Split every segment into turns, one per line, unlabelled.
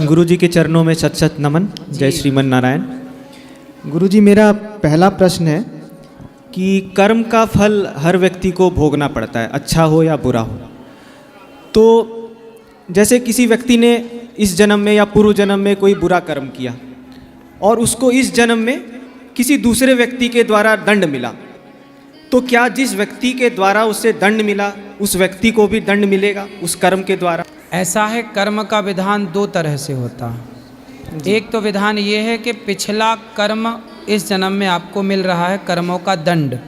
गुरु जी के चरणों में शत शत नमन। जय श्रीमन नारायण। गुरु जी, मेरा पहला प्रश्न है कि कर्म का फल हर व्यक्ति को भोगना पड़ता है, अच्छा हो या बुरा हो। तो जैसे किसी व्यक्ति ने इस जन्म में या पूर्व जन्म में कोई बुरा कर्म किया और उसको इस जन्म में किसी दूसरे व्यक्ति के द्वारा दंड मिला, तो क्या जिस व्यक्ति के द्वारा उसे दंड मिला उस व्यक्ति को भी दंड मिलेगा उस कर्म के द्वारा?
ऐसा है, कर्म का विधान दो तरह से होता है। एक तो विधान ये है कि पिछला कर्म इस जन्म में आपको मिल रहा है, कर्मों का दंड,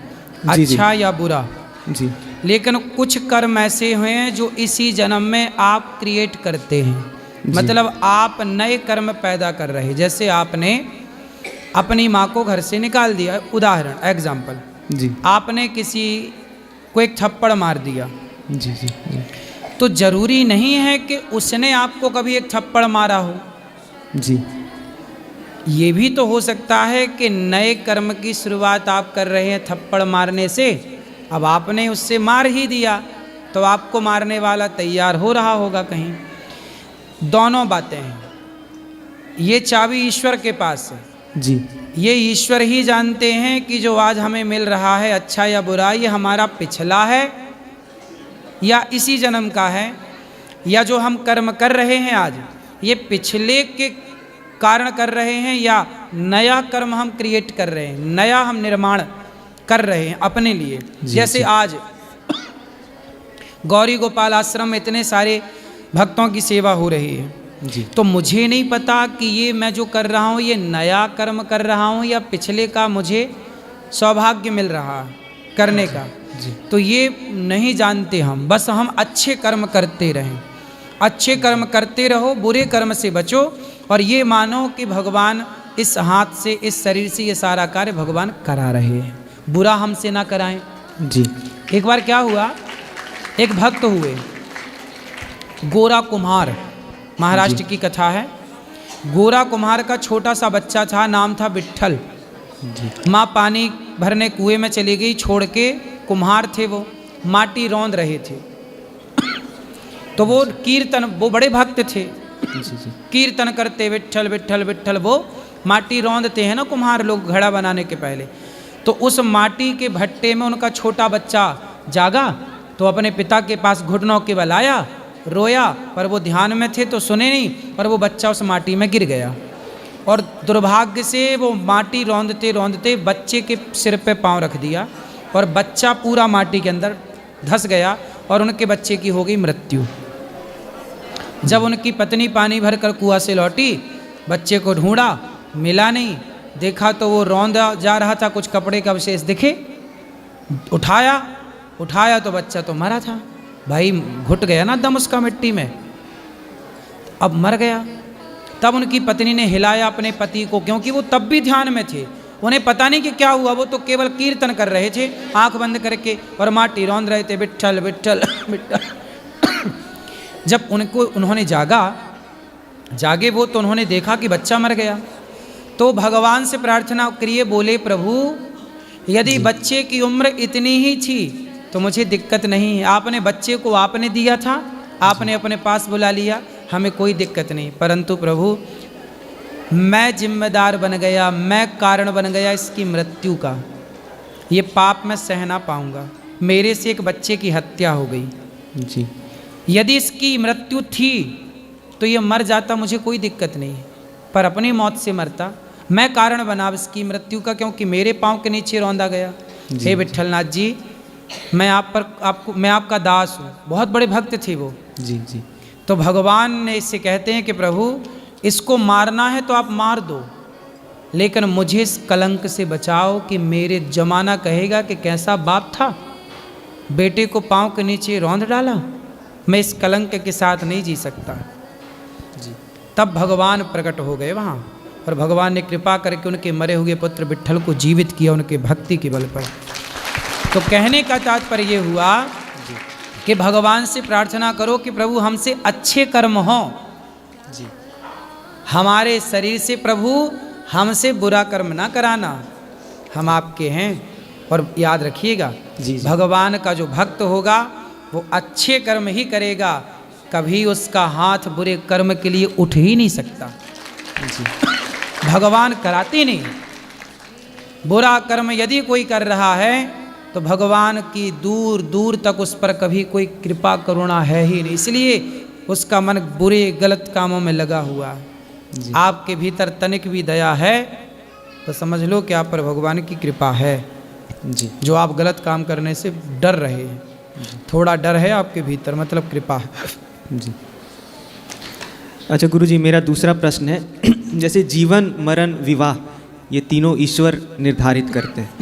अच्छा या बुरा
जी।
लेकिन कुछ कर्म ऐसे हुए हैं जो इसी जन्म में आप क्रिएट करते हैं, मतलब आप नए कर्म पैदा कर रहे हैं। जैसे आपने अपनी माँ को घर से निकाल दिया, उदाहरण एग्जाम्पल
जी,
आपने किसी को एक थप्पड़ मार दिया
जी जी जी,
तो जरूरी नहीं है कि उसने आपको कभी एक थप्पड़ मारा हो
जी।
ये भी तो हो सकता है कि नए कर्म की शुरुआत आप कर रहे हैं थप्पड़ मारने से, अब आपने उससे मार ही दिया तो आपको मारने वाला तैयार हो रहा होगा कहीं। दोनों बातें हैं, ये चाबी ईश्वर के पास है
जी।
ये ईश्वर ही जानते हैं कि जो आज हमें मिल रहा है अच्छा या बुरा, ये हमारा पिछला है या इसी जन्म का है, या जो हम कर्म कर रहे हैं आज ये पिछले के कारण कर रहे हैं, या नया कर्म हम क्रिएट कर रहे हैं, नया हम निर्माण कर रहे हैं अपने लिए। जैसे जी। आज गौरी गोपाल आश्रम में इतने सारे भक्तों की सेवा हो रही है
जी।
तो मुझे नहीं पता कि ये मैं जो कर रहा हूँ ये नया कर्म कर रहा हूँ या पिछले का मुझे सौभाग्य मिल रहा है करने का
जी।
तो ये नहीं जानते हम, बस हम अच्छे कर्म करते रहें, अच्छे कर्म करते रहो, बुरे कर्म से बचो, और ये मानो कि भगवान इस हाथ से इस शरीर से ये सारा कार्य भगवान करा रहे हैं, बुरा हमसे ना कराएं
जी।
एक बार क्या हुआ, एक भक्त हुए गोरा कुम्हार, महाराष्ट्र की कथा है। गोरा कुम्हार का छोटा सा बच्चा था, नाम था विट्ठल। माँ पानी भरने कुएं में चली गई छोड़ के, कुम्हार थे वो, माटी रौंद रहे थे। तो वो कीर्तन, वो बड़े भक्त थे, कीर्तन करते विट्ठल विट्ठल विट्ठल, वो माटी रौंदते हैं ना कुम्हार लोग घड़ा बनाने के पहले। तो उस माटी के भट्टे में उनका छोटा बच्चा जागा तो अपने पिता के पास घुटनों के बल आया, रोया, पर वो ध्यान में थे तो सुने नहीं, पर वो बच्चा उस माटी में गिर गया और दुर्भाग्य से वो माटी रौंदते रौंदते बच्चे के सिर पे पांव रख दिया और बच्चा पूरा माटी के अंदर धंस गया और उनके बच्चे की हो गई मृत्यु। जब उनकी पत्नी पानी भर कर कुआं से लौटी, बच्चे को ढूंढा, मिला नहीं, देखा तो वो रौंदा जा रहा था, कुछ कपड़े का अवशेष दिखे, उठाया तो बच्चा तो मरा था। भाई घुट गया ना दम उसका मिट्टी में, अब मर गया। तब उनकी पत्नी ने हिलाया अपने पति को, क्योंकि वो तब भी ध्यान में थे, उन्हें पता नहीं कि क्या हुआ, वो तो केवल कीर्तन कर रहे थे आंख बंद करके और माटी रौंद रहे थे, विट्ठल विट्ठल विट्ठल। जब उन्होंने जागे वो तो उन्होंने देखा कि बच्चा मर गया, तो भगवान से प्रार्थना करिए, बोले प्रभु यदि बच्चे की उम्र इतनी ही थी तो मुझे दिक्कत नहीं है, आपने बच्चे को आपने दिया था, आपने अपने पास बुला लिया, हमें कोई दिक्कत नहीं, परंतु प्रभु मैं जिम्मेदार बन गया, मैं कारण बन गया इसकी मृत्यु का, ये पाप मैं सह ना पाऊंगा, मेरे से एक बच्चे की हत्या हो गई
जी।
यदि इसकी मृत्यु थी तो ये मर जाता, मुझे कोई दिक्कत नहीं, पर अपनी मौत से मरता, मैं कारण बना इसकी मृत्यु का, क्योंकि मेरे पाँव के नीचे रौंदा गया। हे विट्ठलनाथ जी, मैं मैं आपका दास हूँ। बहुत बड़े भक्त थे वो
जी जी।
तो भगवान ने इससे कहते हैं कि प्रभु इसको मारना है तो आप मार दो, लेकिन मुझे इस कलंक से बचाओ कि मेरे जमाना कहेगा कि कैसा बाप था, बेटे को पाँव के नीचे रौंद डाला, मैं इस कलंक के साथ नहीं जी सकता जी। तब भगवान प्रकट हो गए वहाँ, और भगवान ने कृपा करके उनके मरे हुए पुत्र विट्ठल को जीवित किया उनके भक्ति के बल पर। तो कहने का तात्पर्य ये हुआ कि भगवान से प्रार्थना करो कि प्रभु हमसे अच्छे कर्म हों जी, हमारे शरीर से प्रभु हमसे बुरा कर्म ना कराना, हम आपके हैं। और याद रखिएगा जी, भगवान का जो भक्त होगा वो अच्छे कर्म ही करेगा, कभी उसका हाथ बुरे कर्म के लिए उठ ही नहीं सकता।
जी
भगवान कराते नहीं। बुरा कर्म यदि कोई कर रहा है तो भगवान की दूर दूर तक उस पर कभी कोई कृपा करुणा है ही नहीं, इसलिए उसका मन बुरे गलत कामों में लगा हुआ है।
जी
आपके भीतर तनिक भी दया है तो समझ लो कि आप पर भगवान की कृपा है,
जी
जो आप गलत काम करने से डर रहे हैं। थोड़ा डर है आपके भीतर, मतलब कृपा है।
जी। अच्छा गुरुजी, मेरा दूसरा प्रश्न है जैसे जीवन मरण विवाह ये तीनों ईश्वर निर्धारित करते हैं,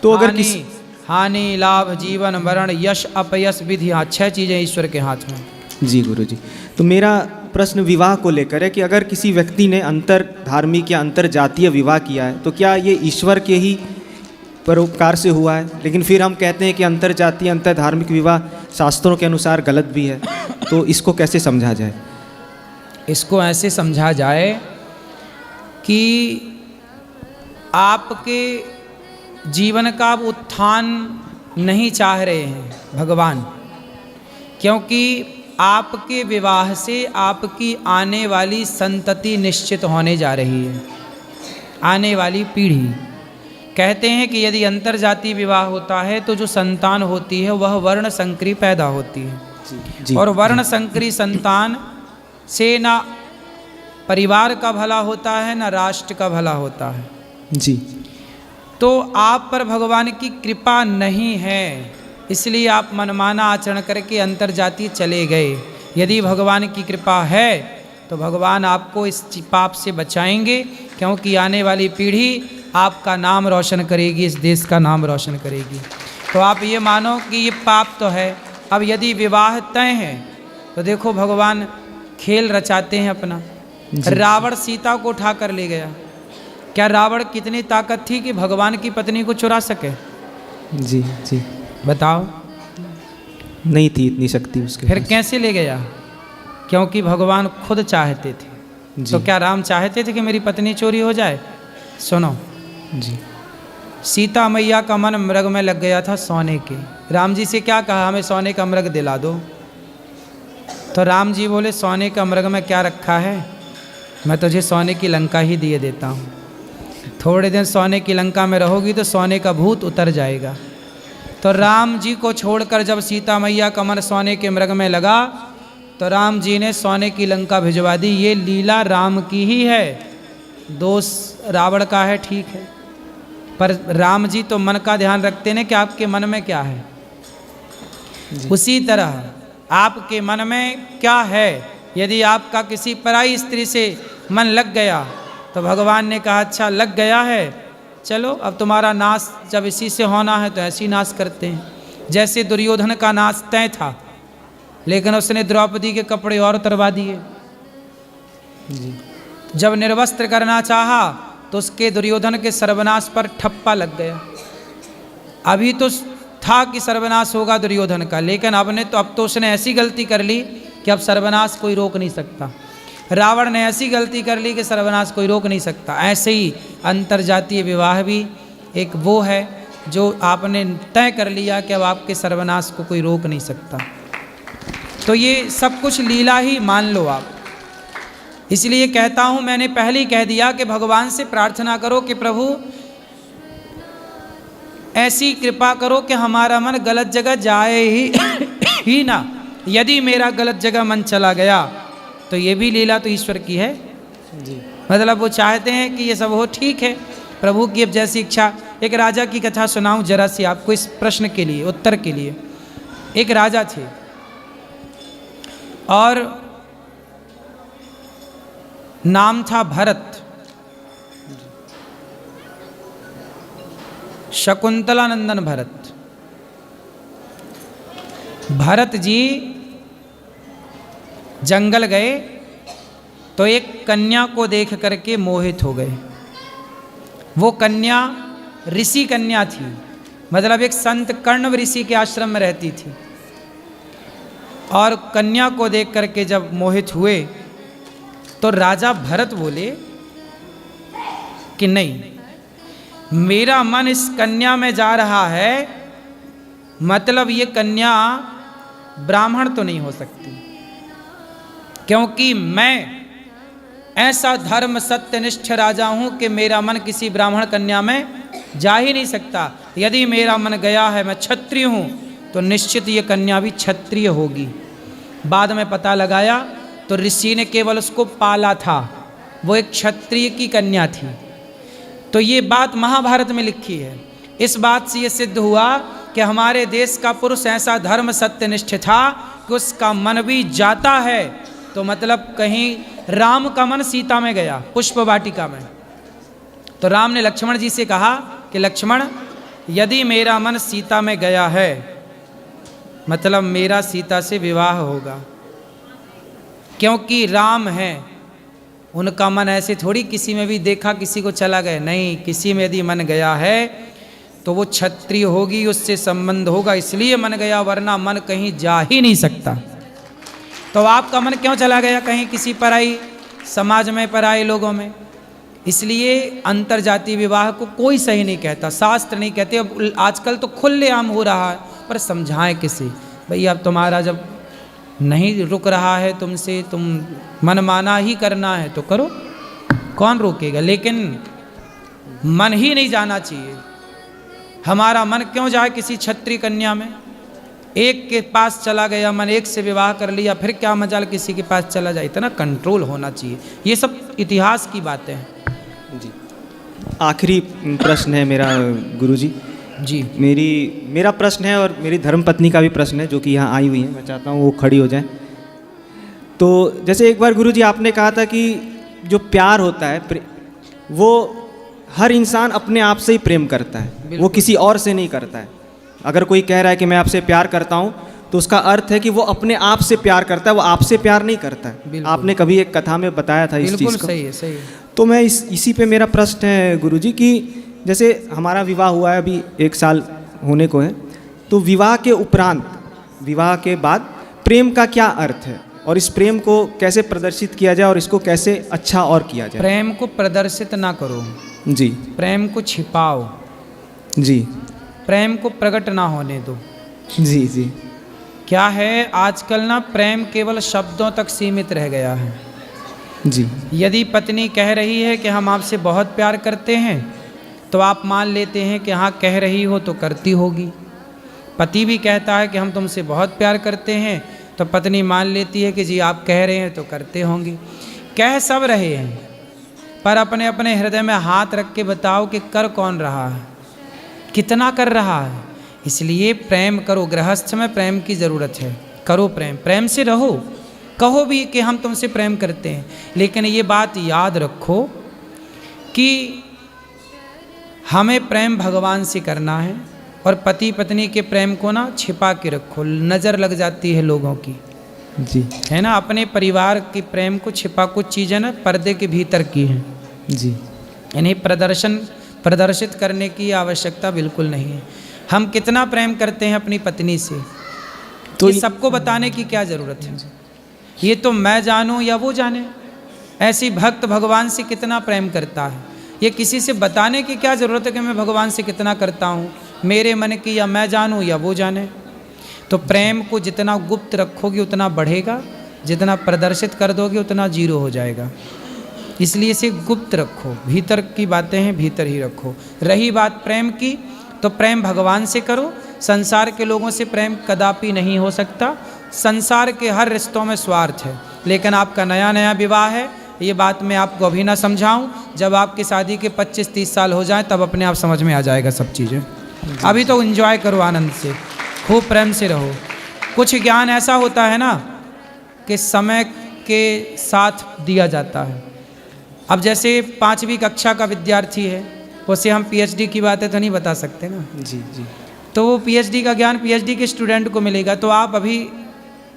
तो अगर किसी
हानि लाभ जीवन मरण यश अपयश विधि, हाँ 6 चीज़ें ईश्वर के हाथ में।
जी गुरुजी, तो मेरा प्रश्न विवाह को लेकर है कि अगर किसी व्यक्ति ने अंतर धार्मिक या अंतर जातीय विवाह किया है तो क्या ये ईश्वर के ही परोपकार से हुआ है? लेकिन फिर हम कहते हैं कि अंतर जातीय अंतर धार्मिक विवाह शास्त्रों के अनुसार गलत भी है, तो इसको कैसे समझा जाए?
इसको ऐसे समझा जाए कि आपके जीवन का उत्थान नहीं चाह रहे हैं भगवान, क्योंकि आपके विवाह से आपकी आने वाली संतति निश्चित होने जा रही है, आने वाली पीढ़ी। कहते हैं कि यदि अंतर जातीय विवाह होता है तो जो संतान होती है वह वर्ण संकरी पैदा होती है।
जी
और वर्ण संकरी संतान से ना परिवार का भला होता है ना राष्ट्र का भला होता है।
जी
तो आप पर भगवान की कृपा नहीं है, इसलिए आप मनमाना आचरण करके अंतर जातीय चले गए। यदि भगवान की कृपा है तो भगवान आपको इस पाप से बचाएंगे, क्योंकि आने वाली पीढ़ी आपका नाम रोशन करेगी, इस देश का नाम रोशन करेगी। तो आप ये मानो कि ये पाप तो है। अब यदि विवाह तय है तो देखो भगवान खेल रचाते हैं अपना। रावण सीता को उठा कर ले गया, क्या रावण कितनी ताकत थी कि भगवान की पत्नी को चुरा सके?
जी जी
बताओ,
नहीं थी इतनी शक्ति उसके
फिर
पास।
कैसे ले गया? क्योंकि भगवान खुद चाहते थे।
जी।
तो क्या राम चाहते थे कि मेरी पत्नी चोरी हो जाए? सुनो,
जी
सीता मैया का मन मृग में लग गया था सोने के। राम जी से क्या कहा, हमें सोने का मृग दिला दो। तो राम जी बोले सोने का मृग में क्या रखा है, मैं तुझे सोने की लंका ही दिए देता हूँ। थोड़े दिन सोने की लंका में रहोगी तो सोने का भूत उतर जाएगा। तो राम जी को छोड़कर जब सीता मैया का मन सोने के मृग में लगा तो राम जी ने सोने की लंका भिजवा दी। ये लीला राम की ही है, दोष रावण का है, ठीक है, पर राम जी तो मन का ध्यान रखते हैं कि आपके मन में क्या है। उसी तरह आपके मन में क्या है, यदि आपका किसी पराई स्त्री से मन लग गया तो भगवान ने कहा अच्छा लग गया है, चलो अब तुम्हारा नाश जब इसी से होना है तो ऐसे ही नाश करते हैं। जैसे दुर्योधन का नाश तय था, लेकिन उसने द्रौपदी के कपड़े और उतरवा दिए। जब निर्वस्त्र करना चाहा तो उसके दुर्योधन के सर्वनाश पर ठप्पा लग गया। अभी तो था कि सर्वनाश होगा दुर्योधन का, लेकिन अब तो उसने ऐसी गलती कर ली कि अब सर्वनाश कोई रोक नहीं सकता। रावण ने ऐसी गलती कर ली कि सर्वनाश कोई रोक नहीं सकता। ऐसे ही अंतरजातीय विवाह भी एक वो है जो आपने तय कर लिया कि अब आपके सर्वनाश को कोई रोक नहीं सकता। तो ये सब कुछ लीला ही मान लो आप। इसलिए कहता हूँ, मैंने पहले ही कह दिया कि भगवान से प्रार्थना करो कि प्रभु ऐसी कृपा करो कि हमारा मन गलत जगह जाए ही ना। यदि मेरा गलत जगह मन चला गया तो ये भी लीला तो ईश्वर की है।
जी
मतलब वो चाहते हैं कि ये सब हो, ठीक है, प्रभु की अब जैसी इच्छा। एक राजा की कथा सुनाऊं जरा सी आपको इस प्रश्न के लिए, उत्तर के लिए। एक राजा थे और नाम था भरत। शकुंतलानंदन भरत। भरत जी जंगल गए तो एक कन्या को देख करके मोहित हो गए। वो कन्या ऋषि कन्या थी, मतलब एक संत कर्णव ऋषि के आश्रम में रहती थी। और कन्या को देख करके जब मोहित हुए तो राजा भरत बोले कि नहीं, मेरा मन इस कन्या में जा रहा है, मतलब ये कन्या ब्राह्मण तो नहीं हो सकती। क्योंकि मैं ऐसा धर्म सत्यनिष्ठ राजा हूँ कि मेरा मन किसी ब्राह्मण कन्या में जा ही नहीं सकता। यदि मेरा मन गया है, मैं क्षत्रिय हूँ, तो निश्चित ये कन्या भी क्षत्रिय होगी। बाद में पता लगाया तो ऋषि ने केवल उसको पाला था, वो एक क्षत्रिय की कन्या थी। तो ये बात महाभारत में लिखी है। इस बात से ये सिद्ध हुआ कि हमारे देश का पुरुष ऐसा धर्म सत्यनिष्ठ था कि उसका मन भी जाता है तो मतलब कहीं राम का मन सीता में गया, पुष्प वाटिका में। तो राम ने लक्ष्मण जी से कहा कि लक्ष्मण, यदि मेरा मन सीता में गया है, मतलब मेरा सीता से विवाह होगा, क्योंकि राम है, उनका मन ऐसे थोड़ी किसी में भी देखा किसी को चला गया, नहीं, किसी में यदि मन गया है तो वो क्षत्रिय होगी, उससे संबंध होगा, इसलिए मन गया, वरना मन कहीं जा ही नहीं सकता। तो आपका मन क्यों चला गया कहीं किसी पराई समाज में, पराई लोगों में? इसलिए अंतरजातीय विवाह को कोई सही नहीं कहता, शास्त्र नहीं कहते। अब आजकल तो खुलेआम हो रहा है, पर समझाएं किसे? भाई अब तुम्हारा जब नहीं रुक रहा है तुमसे, तुम मनमाना ही करना है तो करो, कौन रोकेगा? लेकिन मन ही नहीं जाना चाहिए। हमारा मन क्यों जाए किसी क्षत्रिय कन्या में? एक के पास चला गया मन, एक से विवाह कर लिया, फिर क्या मजाल किसी के पास चला जाए? इतना कंट्रोल होना चाहिए। ये सब इतिहास की बातें हैं।
जी, आखिरी प्रश्न है मेरा गुरुजी।
जी,
मेरा प्रश्न है और मेरी धर्मपत्नी का भी प्रश्न है, जो कि यहाँ आई हुई है। मैं चाहता हूँ वो खड़ी हो जाए। तो जैसे एक बार गुरुजी आपने कहा था कि जो प्यार होता है वो हर इंसान अपने आप से ही प्रेम करता है, वो किसी और से नहीं करता है। अगर कोई कह रहा है कि मैं आपसे प्यार करता हूँ, तो उसका अर्थ है कि वो अपने आप से प्यार करता है, वो आपसे प्यार नहीं करता है। आपने कभी एक कथा में बताया था इस चीज़ को।
सही है, सही है।
तो मैं इसी पे मेरा प्रश्न है गुरुजी कि जैसे हमारा विवाह हुआ है, अभी 1 साल होने को है, तो विवाह के उपरांत, विवाह के बाद प्रेम का क्या अर्थ है, और इस प्रेम को कैसे प्रदर्शित किया जाए और इसको कैसे अच्छा और किया जाए?
प्रेम को प्रदर्शित ना करो
जी,
प्रेम को छिपाओ
जी,
प्रेम को प्रकट ना होने दो।
जी, जी,
क्या है, आजकल ना प्रेम केवल शब्दों तक सीमित रह गया है।
जी,
यदि पत्नी कह रही है कि हम आपसे बहुत प्यार करते हैं, तो आप मान लेते हैं कि हाँ कह रही हो तो करती होगी। पति भी कहता है कि हम तुमसे बहुत प्यार करते हैं, तो पत्नी मान लेती है कि जी आप कह रहे हैं तो करते होंगे। कह सब रहे हैं, पर अपने अपने हृदय में हाथ रख के बताओ कि कर कौन रहा है, कितना कर रहा है। इसलिए प्रेम करो। गृहस्थ में प्रेम की ज़रूरत है, करो प्रेम, प्रेम से रहो। कहो भी कि हम तुमसे प्रेम करते हैं, लेकिन ये बात याद रखो कि हमें प्रेम भगवान से करना है, और पति पत्नी के प्रेम को ना छिपा के रखो, नज़र लग जाती है लोगों की,
जी,
है ना। अपने परिवार के प्रेम को छिपा, कुछ चीज़ें ना पर्दे के भीतर की हैं,
जी,
इन्हें प्रदर्शित करने की आवश्यकता बिल्कुल नहीं है। हम कितना प्रेम करते हैं अपनी पत्नी से, तो ये सबको बताने की क्या ज़रूरत है? ये तो मैं जानूं या वो जाने। ऐसी भक्त भगवान से कितना प्रेम करता है, ये किसी से बताने की क्या ज़रूरत है कि मैं भगवान से कितना करता हूँ, मेरे मन की या मैं जानूं या वो जाने। तो प्रेम को जितना गुप्त रखोगे उतना बढ़ेगा, जितना प्रदर्शित कर दोगे उतना जीरो हो जाएगा। इसलिए इसे गुप्त रखो, भीतर की बातें हैं भीतर ही रखो। रही बात प्रेम की, तो प्रेम भगवान से करो। संसार के लोगों से प्रेम कदापि नहीं हो सकता। संसार के हर रिश्तों में स्वार्थ है। लेकिन आपका नया नया विवाह है, ये बात मैं आपको अभी ना समझाऊं, जब आपकी शादी के 25-30 साल हो जाएं तब अपने आप समझ में आ जाएगा सब चीज़ें। अभी तो एंजॉय करो, आनंद से, खूब प्रेम से रहो। कुछ ज्ञान ऐसा होता है ना कि समय के साथ दिया जाता है। अब जैसे 5वीं कक्षा का विद्यार्थी है, उसे हम पीएचडी की बातें तो नहीं बता सकते ना।
जी, जी,
तो वो पीएचडी का ज्ञान पीएचडी के स्टूडेंट को मिलेगा। तो आप अभी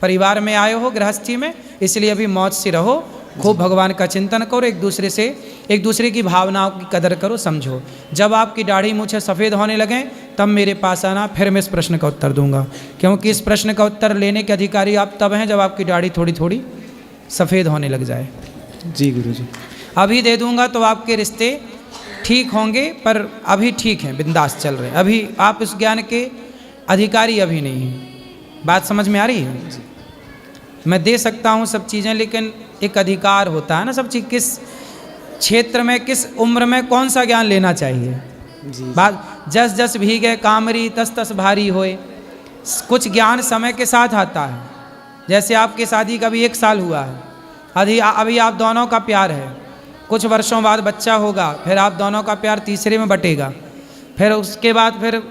परिवार में आए हो, गृहस्थी में, इसलिए अभी मौज से रहो, खूब भगवान का चिंतन करो, एक दूसरे की भावनाओं की कदर करो, समझो। जब आपकी दाढ़ी मूछें सफ़ेद होने लगें तब मेरे पास आना, फिर मैं इस प्रश्न का उत्तर दूंगा। क्योंकि इस प्रश्न का उत्तर लेने के अधिकारी आप तब हैं जब आपकी दाढ़ी थोड़ी थोड़ी सफ़ेद होने लग जाए।
जी गुरुजी।
अभी दे दूंगा तो आपके रिश्ते ठीक होंगे, पर अभी ठीक हैं, बिंदास चल रहे हैं। अभी आप इस ज्ञान के अधिकारी अभी नहीं हैं। बात समझ में आ रही है? मैं दे सकता हूँ सब चीज़ें, लेकिन एक अधिकार होता है ना सब चीज़, किस क्षेत्र में किस उम्र में कौन सा ज्ञान लेना चाहिए।
जी
बात जस जस भीगे कामरी तस तस भारी होए। कुछ ज्ञान समय के साथ आता है, जैसे आपकी शादी का भी 1 साल हुआ है, अभी आप दोनों का प्यार है, कुछ वर्षों बाद बच्चा होगा, फिर आप दोनों का प्यार तीसरे में बटेगा, फिर उसके बाद फिर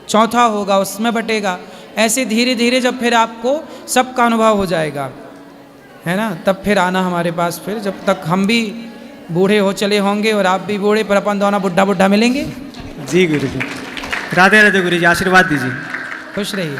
चौथा होगा, उसमें बटेगा। ऐसे धीरे धीरे जब फिर आपको सबका अनुभव हो जाएगा, है ना, तब फिर आना हमारे पास। फिर जब तक हम भी बूढ़े हो चले होंगे और आप भी बूढ़े, पर अपन दोनों बुढ़ा बुढ़ा मिलेंगे।
जी गुरु जी, राधे राधे गुरु जी, आशीर्वाद दीजिए।
खुश रहिए।